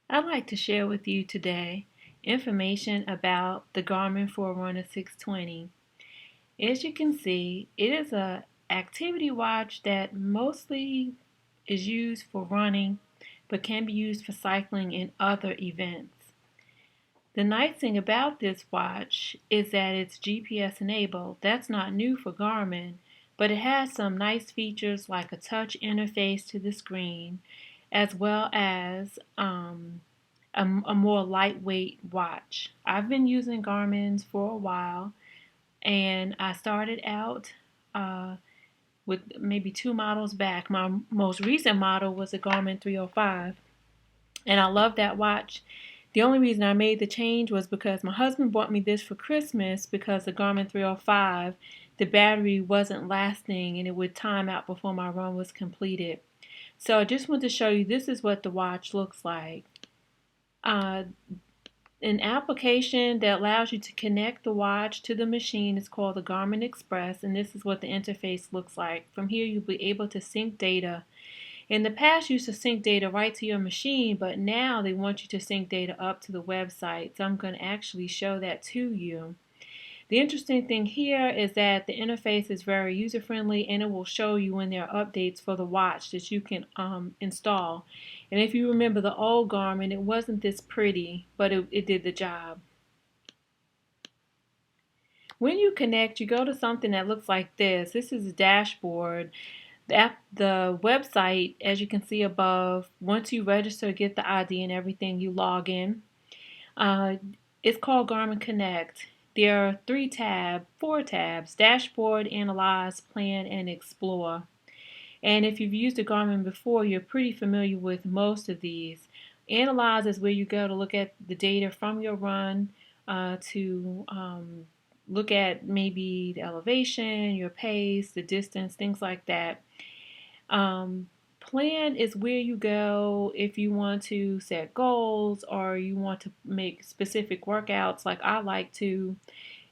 I'd like to share with you today information about the Garmin Forerunner 620. As you can see, it is a activity watch that mostly is used for running but can be used for cycling and other events. The nice thing about this watch is that it's GPS enabled. That's not new for Garmin, but it has some nice features like a touch interface to the screen, as well as a more lightweight watch. I've been using Garmin's for a while, and I started out with maybe two models back. My most recent model was a Garmin 305, and I love that watch. The only reason I made the change was because my husband bought me this for Christmas because the Garmin 305, the battery wasn't lasting and it would time out before my run was completed. So I just wanted to show you this is what the watch looks like. Uh, An application that allows you to connect the watch to the machine is called the Garmin Express, and this is what the interface looks like. From here, you'll be able to sync data. In the past, you used to sync data right to your machine, but now they want you to sync data up to the website. So I'm going to actually show that to you. The interesting thing here is that the interface is very user friendly and it will show you when there are updates for the watch that you can install. And if you remember the old Garmin, it wasn't this pretty, but it did the job. When you connect, you go to something that looks like this. This is a dashboard. The website, as you can see above, once you register, get the ID and everything, you log in. It's called Garmin Connect. There are four tabs: Dashboard, Analyze, Plan, and Explore. And if you've used a Garmin before, you're pretty familiar with most of these. Analyze is where you go to look at the data from your run, to look at maybe the elevation, your pace, the distance, things like that. Plan is where you go if you want to set goals or you want to make specific workouts. Like I like to,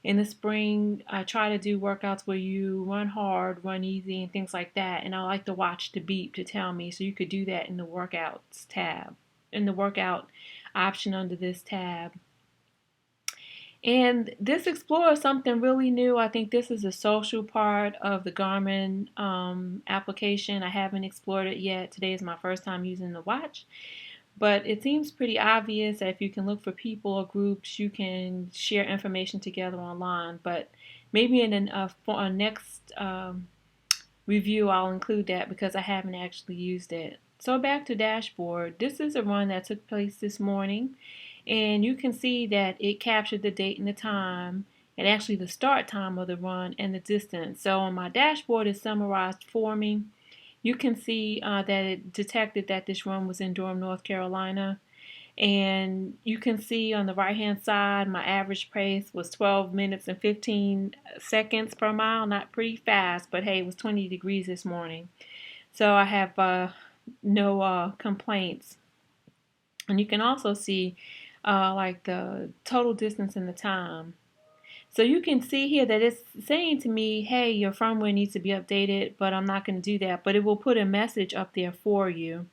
in the spring, I try to do workouts where you run hard, run easy, and things like that. And I like to watch the beep to tell me. So you could do that in the workouts tab, in the workout option under this tab. And this Explorer is something really new. I think this is a social part of the Garmin application. I haven't explored it yet. Today is my first time using the watch. But it seems pretty obvious that if you can look for people or groups, you can share information together online. But maybe in for a next review, I'll include that because I haven't actually used it. So back to dashboard. This is a run that took place this morning. And you can see that it captured the date and the time, and actually the start time of the run and the distance. So on my dashboard, it's summarized for me. You can see that it detected that this run was in Durham, North Carolina. And you can see on the right hand side, my average pace was 12 minutes and 15 seconds per mile. Not pretty fast, but hey, it was 20 degrees this morning. So I have no complaints. And you can also see like the total distance and the time. So you can see here that it's saying to me, hey, your firmware needs to be updated, but I'm not going to do that. But it will put a message up there for you.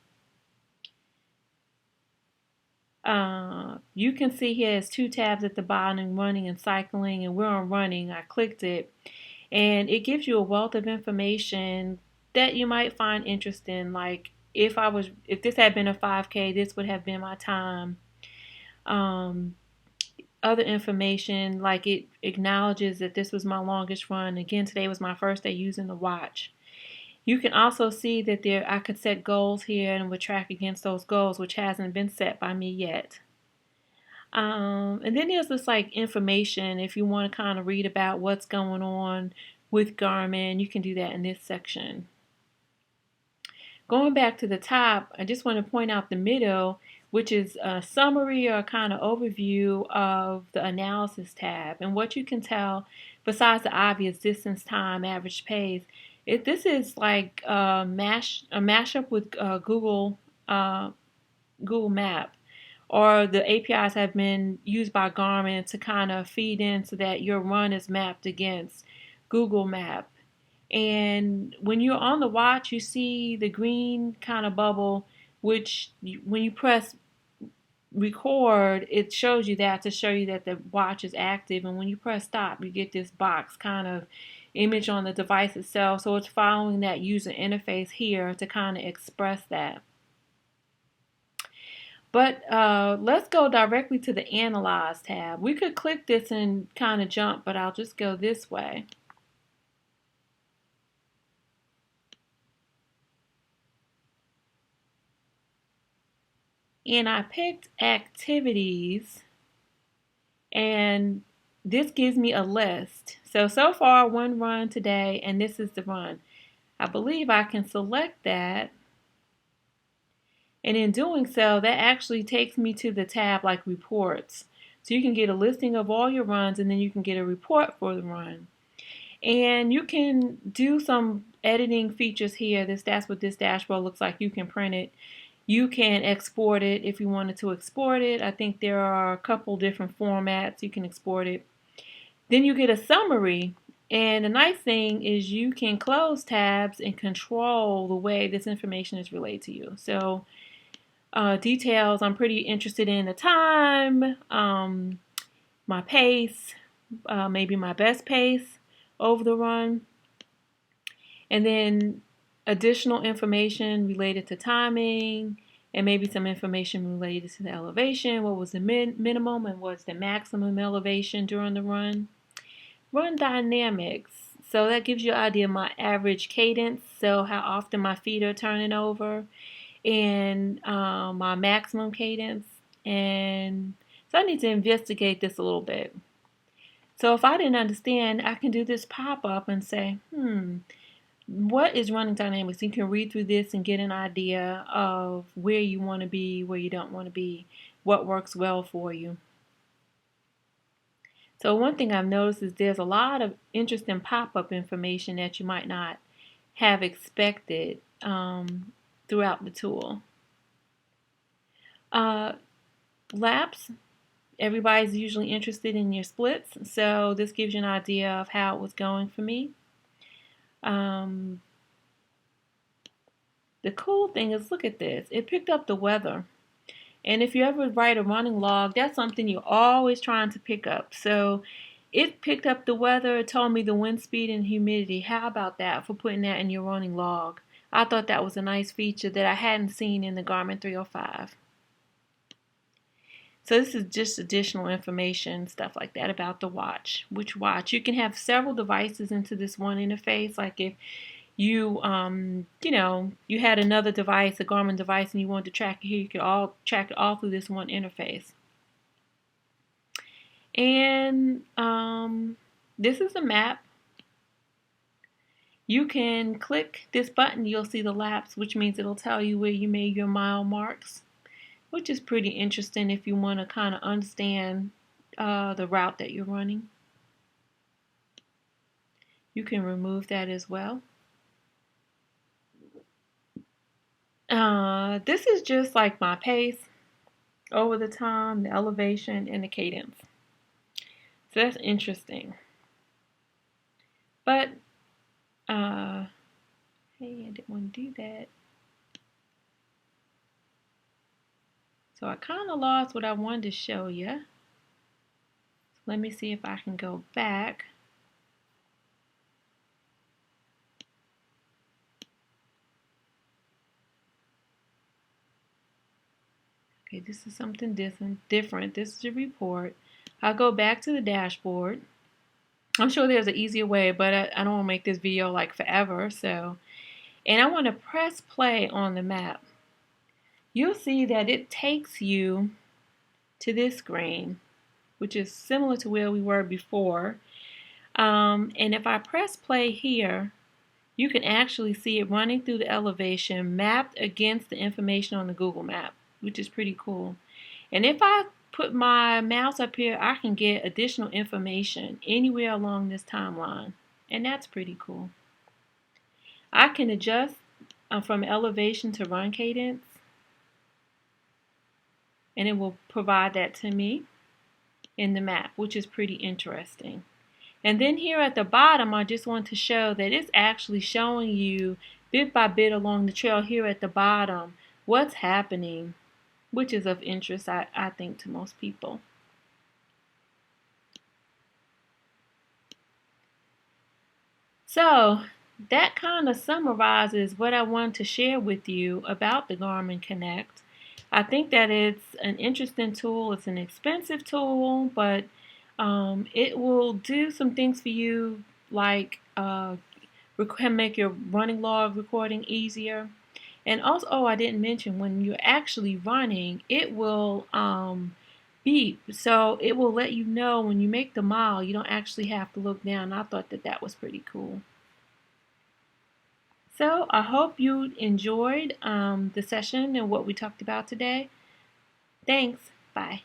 You can see here it's two tabs at the bottom, running and cycling, and we're on running. I clicked it, and it gives you a wealth of information that you might find interesting. Like if this had been a 5K, this would have been my time. Other information, like it acknowledges that this was my longest run. Again, today was my first day using the watch. You can also see that I could set goals here and would track against those goals, which hasn't been set by me yet. And then there's this like information if you want to kind of read about what's going on with Garmin. You can do that in this section. Going back to the top, I just want to point out the middle, which is a summary or kind of overview of the analysis tab. And what you can tell, besides the obvious distance, time, average pace, this is like a mashup with Google Map, or the APIs have been used by Garmin to kind of feed in so that your run is mapped against Google Map. And when you're on the watch, you see the green kind of bubble, which when you press record, it shows you that to show you that the watch is active. And when you press stop, you get this box kind of image on the device itself. So it's following that user interface here to kind of express that. But let's go directly to the Analyze tab. We could click this and kind of jump, but I'll just go this way. And I picked Activities, and this gives me a list. So far, one run today, and this is the run. I believe I can select that. And in doing so, that actually takes me to the tab like reports. So you can get a listing of all your runs, and then you can get a report for the run. And you can do some editing features here. That's what this dashboard looks like. You can print it. You can export it if you wanted to export it. I think there are a couple different formats you can export it. Then you get a summary. And the nice thing is you can close tabs and control the way this information is relayed to you. So details, I'm pretty interested in the time, my pace, maybe my best pace over the run, and then additional information related to timing, and maybe some information related to the elevation. What was the minimum and what's the maximum elevation during the run? Run dynamics. So that gives you an idea of my average cadence, so how often my feet are turning over, and my maximum cadence. And so I need to investigate this a little bit. So if I didn't understand, I can do this pop-up and say, what is running dynamics? You can read through this and get an idea of where you want to be, where you don't want to be, what works well for you. So one thing I've noticed is there's a lot of interesting pop-up information that you might not have expected throughout the tool. Laps. Everybody's usually interested in your splits, so this gives you an idea of how it was going for me. The cool thing is, look at this. It picked up the weather. And if you ever write a running log, that's something you're always trying to pick up. So it picked up the weather. It told me the wind speed and humidity. How about that for putting that in your running log? I thought that was a nice feature that I hadn't seen in the Garmin 305. So this is just additional information, stuff like that about the watch. Which watch? You can have several devices into this one interface. Like if you, you had another device, a Garmin device, and you wanted to track it here, you could all track it all through this one interface. And this is a map. You can click this button, you'll see the laps, which means it'll tell you where you made your mile marks, which is pretty interesting if you want to kind of understand the route that you're running. You can remove that as well. This is just like my pace over the time, the elevation, and the cadence. So that's interesting. But, hey, I didn't want to do that. So I kind of lost what I wanted to show you. Let me see if I can go back. Okay, this is something different. This is a report. I'll go back to the dashboard. I'm sure there's an easier way, but I don't want to make this video like forever. And I want to press play on the map. You'll see that it takes you to this screen, which is similar to where we were before. And if I press play here, you can actually see it running through the elevation mapped against the information on the Google map, which is pretty cool. And if I put my mouse up here, I can get additional information anywhere along this timeline, and that's pretty cool. I can adjust from elevation to run cadence, and it will provide that to me in the map, which is pretty interesting. And then here at the bottom, I just want to show that it's actually showing you bit by bit along the trail here at the bottom what's happening. which is of interest, I think, to most people. So that kind of summarizes what I wanted to share with you about the Garmin Connect. I think that it's an interesting tool. It's an expensive tool, but it will do some things for you, like can make your running log recording easier. And also, oh, I didn't mention, when you're actually running, it will beep. So it will let you know when you make the mile, you don't actually have to look down. I thought that that was pretty cool. So I hope you enjoyed the session and what we talked about today. Thanks. Bye.